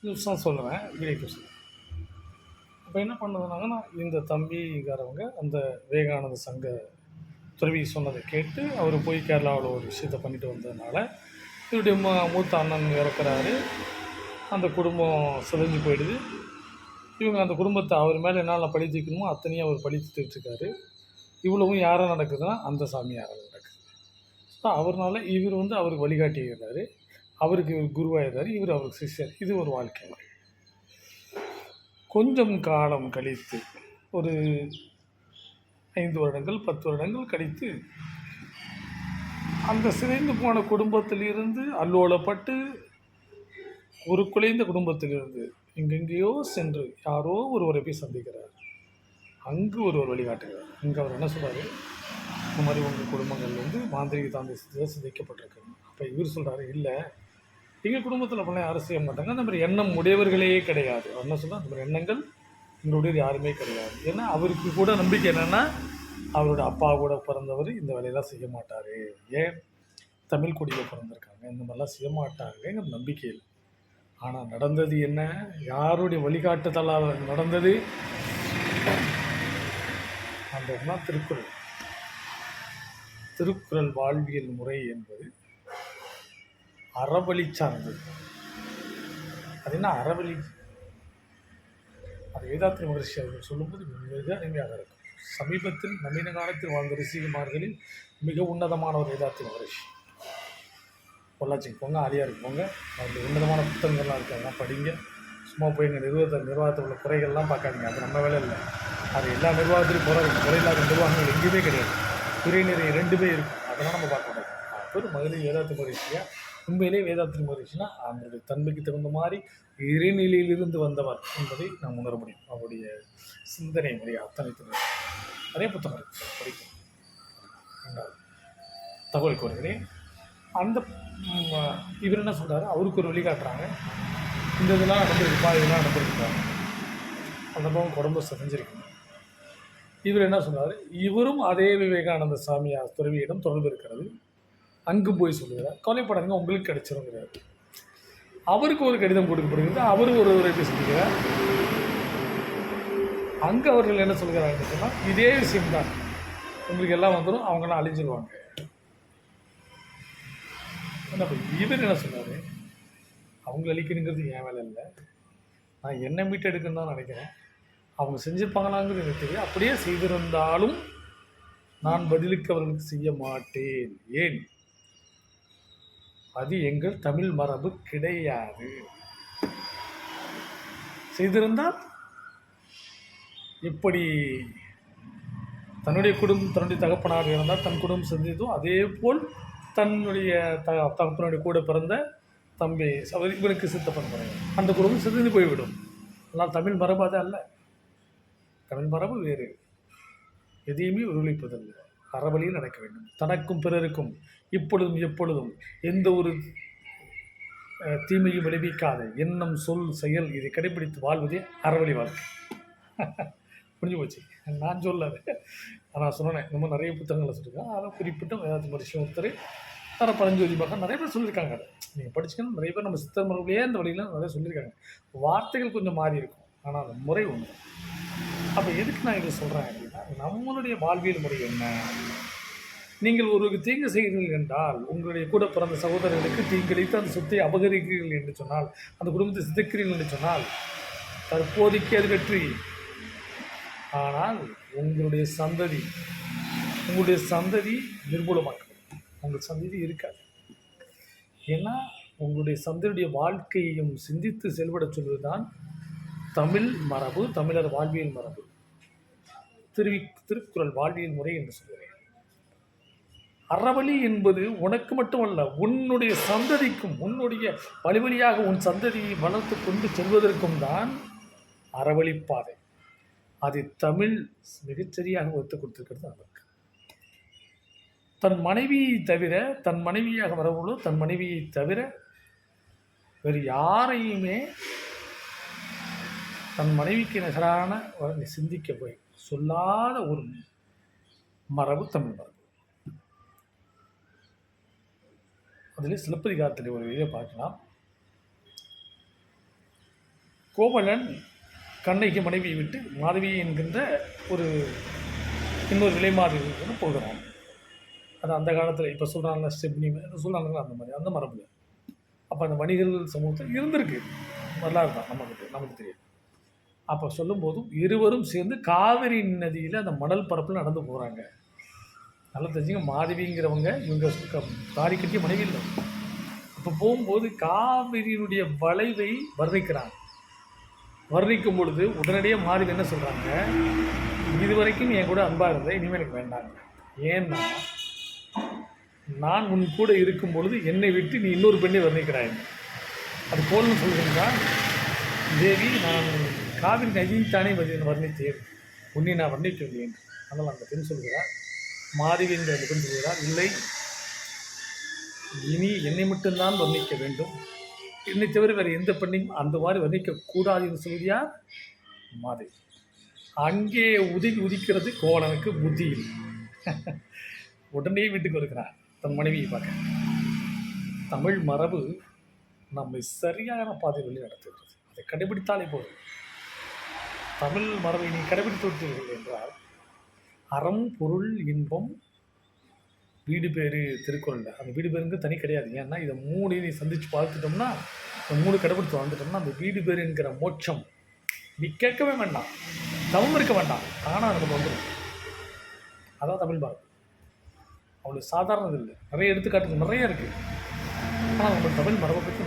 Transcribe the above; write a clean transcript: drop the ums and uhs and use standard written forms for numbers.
நியூஸாக சொல்லுவேன், வீடியோ சொல்லுவேன். அப்போ என்ன பண்ணுதுனாங்கன்னா, இந்த தம்பிக்காரவங்க அந்த விவேகானந்த சங்க துறவி சொன்னதை கேட்டு அவர் போய் கேரளாவில் ஒரு விஷயத்தை பண்ணிட்டு வந்ததுனால இவருடைய மூத்த அண்ணன் இறக்குறாரு. அந்த குடும்பம் சிதைஞ்சு போயிடுது. இவங்க அந்த குடும்பத்தை அவர் மேலே என்னென்ன பழி தூக்கணுமோ அத்தனையும் அவர் பழி தூக்கிட்டுருக்காரு. இவ்வளவும் யாரை நடக்குதுன்னா அந்த சாமியாரால் நடக்குது. ஸோ அவர்னால இவர் அவருக்கு வழிகாட்டியிருந்தார், அவருக்கு இவர் குருவாயிருந்தார், இவர் அவருக்கு சிஷ்யர். இது ஒரு வாழ்க்கை முறை. கொஞ்சம் காலம் கழித்து ஒரு 5 வருடங்கள் 10 வருடங்கள் கழித்து அந்த சிதைந்து போன குடும்பத்திலிருந்து அல்லோலப்பட்டு ஒரு குலைந்த குடும்பத்திலிருந்து எங்கெங்கேயோ சென்று யாரோ ஒருவரை போய் சந்திக்கிறார். அங்கு ஒருவர் வழிகாட்டுகிறார். அங்கே அவர் என்ன சொல்கிறாரு, இந்த மாதிரி உங்கள் குடும்பங்கள் மாந்திரிக தாந்திரத்தில் சிதைக்கப்பட்டிருக்கு. அப்போ இவர் சொல்கிறாரு, இல்லை எங்கள் குடும்பத்தில் அப்படிலாம் யாரும் செய்ய மாட்டாங்க, அந்த மாதிரி எண்ணம் உடையவர்களே கிடையாது. அவர் என்ன சொல்கிறார், அந்த மாதிரி எண்ணங்கள் எங்களுடைய யாருமே கிடையாது. ஏன்னா அவருக்கு கூட நம்பிக்கை என்னென்னா, அவரோட அப்பா கூட பிறந்தவர் இந்த வேலையெல்லாம் செய்ய மாட்டார், ஏன் தமிழ் குடியில் பிறந்திருக்காங்க, இந்த மாதிரிலாம் செய்ய மாட்டாங்கங்கிற நம்பிக்கையில். ஆனால் நடந்தது என்ன, யாருடைய வழிகாட்டுதலால் நடந்தது, அந்த இடம்தான் திருக்குறள். திருக்குறள் வாழ்வியல் முறை என்பது அறவழி சார்ந்தது. அது என்ன அறவழி? அது வேதாத்ரி மகரிஷி அவர்கள் சொல்லும்போது மிக அருமையாக இருக்கும். சமீபத்தில் நவீன காலத்தில் வாழ்ந்த ரிஷிகுமார்களில் மிக உன்னதமான ஒரு வேதாத்ரி மகரிஷி. பொள்ளாச்சிக்கு போங்க, ஆலியாருக்கு போங்க, அந்த உன்னதமான புத்தகங்கள்லாம் இருக்காங்க, படிங்க. சும்மா போய் எங்கள் நிர்வாகத்தில் உள்ள குறைகள்லாம் பார்க்காதீங்க, அது நம்ம வேலை இல்லை. அது எல்லா நிர்வாகத்திலையும் குறையில்லாத நிர்வாகங்கள் எங்கேயுமே கிடையாது. குறை நிறைய 2 இருக்கும், அதெல்லாம் நம்ம பார்க்க முடியாது. ஒரு மகளிர் வேதாத்ரி மகரிஷியா, உண்மையிலே வேதாத்ரி மகரிஷினா அவங்களுடைய தன்மைக்கு தகுந்த மாதிரி இறைநிலையிலிருந்து வந்தவர் என்பதை நாம் உணர முடியும். அவருடைய சிந்தனை முறை அத்தனை நிறைய புத்தகம் படிக்கும். தகவல் கூறுகிறேன். அந்த இவர் என்ன சொல்கிறாரு, அவருக்கு ஒரு வழிகாட்டுறாங்க, இந்த இதெல்லாம் நடந்திருக்குப்பா, இதெல்லாம் நடந்திருக்குப்பாங்க, அந்த பக்கம் குடும்ப செஞ்சிருக்கணும். இவர் என்ன சொன்னார், இவரும் அதே விவேகானந்த சாமியார் துறவியிடம் தொடர்பு இருக்கிறது. அங்கு போய் சொல்லுகிறார், கவலைப்படாதீங்க உங்களுக்கு கிடைச்சிருங்கிறார். அவருக்கு ஒரு கடிதம் கொடுக்கப்படுகிறது, அவரு ஒருவரை போய் சொல்லுகிறார். அங்கே அவர்கள் என்ன சொல்கிறாங்கன்னு சொன்னால், இதே விஷயம்தான், உங்களுக்கு எல்லாம் வந்துடும், அவங்களாம் அழிஞ்சிடுவாங்க. இவர் என்ன சொன்னார், அவங்கள அழிக்கணுங்கிறது என் வேலை இல்லை, நான் என்ன மீட்டு எடுக்கணும்னு தான் நினைக்கிறேன். அவங்க செஞ்சுருப்பாங்களாங்கிறது எனக்கு தெரியும், அப்படியே செய்திருந்தாலும் நான் பதிலுக்கு அவர்களுக்கு செய்ய மாட்டேன். ஏன்? அது எங்கள் தமிழ் மரபு கிடையாது. செய்திருந்தால் எப்படி தன்னுடைய தகப்பனாக இருந்தால் தன் குடும்பம் செஞ்சதோ அதே போல் தன்னுடைய தகப்பனுடைய கூட பிறந்த தம்பி இவனுக்கு சித்தப்பன் அந்த குடும்பம் சிதைந்து போய்விடும். ஆனால் தமிழ் மரபு அது அல்ல. தமிழ் மரபு வேறு, எதையுமே உருளிப்பதில்லை, அறவழியில் நடக்க வேண்டும். தனக்கும் பிறருக்கும் இப்பொழுதும் எப்பொழுதும் எந்த ஒரு தீமையும் விளைவிக்காத எண்ணம் சொல் செயல் இதை கடைபிடித்து வாழ்வதே அறவழி வாழ்க்கை. புரிஞ்சு போச்சு, நான் சொல்லாது, நான் சொன்னேன். ரொம்ப நிறைய புத்தகங்களை சொல்லியிருக்கேன். அதை குறிப்பிட்ட வேதாத்ரி மகரிஷி ஒருத்தர், தர பரஞ்சோதி பக்கம் நிறைய பேர் சொல்லியிருக்காங்க. அதை நீங்கள் படிச்சுக்கணும். நிறைய பேர் நம்ம சித்தர் மரபுலேயே அந்த வழியில் நிறைய சொல்லியிருக்காங்க. வார்த்தைகள் கொஞ்சம் மாறி இருக்கும், ஆனால் அந்த முறை ஒன்று. அப்போ எதுக்கு நான் இதை சொல்கிறேன் அப்படின்னா, நம்மளுடைய வாழ்வியல் முறை என்ன? நீங்கள் ஒரு தீங்கு செய்கிறீர்கள் என்றால், உங்களுடைய கூட பிறந்த சகோதரர்களுக்கு தீங்கிழைத்து அந்த சொத்தை அபகரிக்கிறீர்கள் என்று சொன்னால், அந்த குடும்பத்தை சிதைக்கிறீர்கள் என்று சொன்னால், தற்போதைக்கு அது வெற்றி. ஆனால் உங்களுடைய சந்ததி நிர்மூலமாக்கும். உங்கள் சந்ததி இருக்காது. ஏன்னா உங்களுடைய சந்ததியுடைய வாழ்க்கையையும் சிந்தித்து செயல்பட சொல்வது தான் தமிழ் மரபு, தமிழர் வாழ்வியல் மரபு, திருக்குறள் வாழ்வியல் முறை என்று சொல்கிறேன். அறவழி என்பது உனக்கு மட்டுமல்ல, உன்னுடைய சந்ததிக்கும், உன்னுடைய வழிவழியாக உன் சந்ததியை வளர்த்து கொண்டு செல்வதற்கும் தான் அறவழிப்பாதை. அதை தமிழ் மிகச்சரியாக ஒத்துக் கொடுத்திருக்கிறது. அவருக்கு தன் மனைவியை தவிர, தன் மனைவியாக வரவுள்ளோ தன் மனைவியை தவிர வேறு யாரையுமே தன் மனைவிக்கு நிகரான சிந்திக்க போய் சொல்லாத ஒரு மரபு தமிழ் மரபு. அதில் சிலப்பதிகாரத்தில் ஒரு இதை பார்க்கலாம். கோவலன் கண்ணகி மனைவியை விட்டு மாதவி என்கின்ற ஒரு இன்னொரு விலைமாறி போகிறான். அது அந்த காலத்தில் இப்போ சொல்கிறாங்க ஸ்டெப்னி சொல்கிறாங்களா அந்த மாதிரி அந்த மரபில். அப்போ அந்த வணிகர்கள் சமூகத்தில் இருந்திருக்கு, வரலாறு தான் நமக்கு தெரியும். அப்போ சொல்லும்போதும் இருவரும் சேர்ந்து காவிரி நதியில் அந்த மணல் பரப்பில் நடந்து போகிறாங்க. நல்லா தெரிஞ்சுங்க, மாதவிங்கிறவங்க இவங்க தாலி கட்டிய மனைவி இல்லை. அப்போ போகும்போது காவிரியினுடைய வளைவை வர்ணிக்கும் பொழுது உடனடியாக மாதவி என்ன சொல்கிறாங்க, இது வரைக்கும் என் கூட அன்பாக இருந்தேன், இனிமேல் எனக்கு வேண்டாங்க. ஏன்னா நான் உன் கூட இருக்கும் பொழுது என்னை விட்டு நீ இன்னொரு பெண்ணை வர்ணிக்கிறாய். அது போல்னு சொல்கிறீங்களா தேவி, நான் காவிரி நதித்தானே வர்ணித்தேன், உன்னை நான் வர்ணிக்கவில்லை என்று. அதனால் அந்த பெண் சொல்கிறார், மாதவி என்ற அந்த பெண் சொல்கிறார், இல்லை, இனி என்னை மட்டும்தான் வர்ணிக்க வேண்டும், என்னை தவிர வேறு எந்த பெண்ணையும் அந்த மாதிரி வர்ணிக்கக்கூடாது என்று சொல்கிறார் மாதவி. அங்கே உதிக்கிறது கோவலனுக்கு புத்தியில். உடனே வீட்டுக்கு வருகிறார் தன் மனைவியை பார்க்க. தமிழ் மரபு நம்மை சரியான பாதை வழி நடத்துகிறது. அதை கடைபிடித்தாலே போதும். தமிழ் மரபை நீ கடைபிடித்து விட்டீர்கள் என்றால் அறம் பொருள் இன்பம் வீடு பேரு திருக்குறள். அந்த வீடு பேருக்கு தனி கிடையாது. ஏன்னா இதை 3 நீ சந்தித்து பார்த்துட்டோம்னா, இந்த 3 கடைபிடித்து வாழ்ந்துட்டோம்னா அந்த வீடு பேரு என்கிற மோட்சம் நீ கேட்கவே வேண்டாம், தவம் இருக்க வேண்டாம், ஆனால் நமக்கு வந்துடும். அதான் தமிழ் மரபு. அவ்வளோ சாதாரணது இல்லை. நிறைய எடுத்துக்காட்டுகள் நிறைய இருக்குது. ஆனால் நம்ம தமிழ் மரபை பற்றி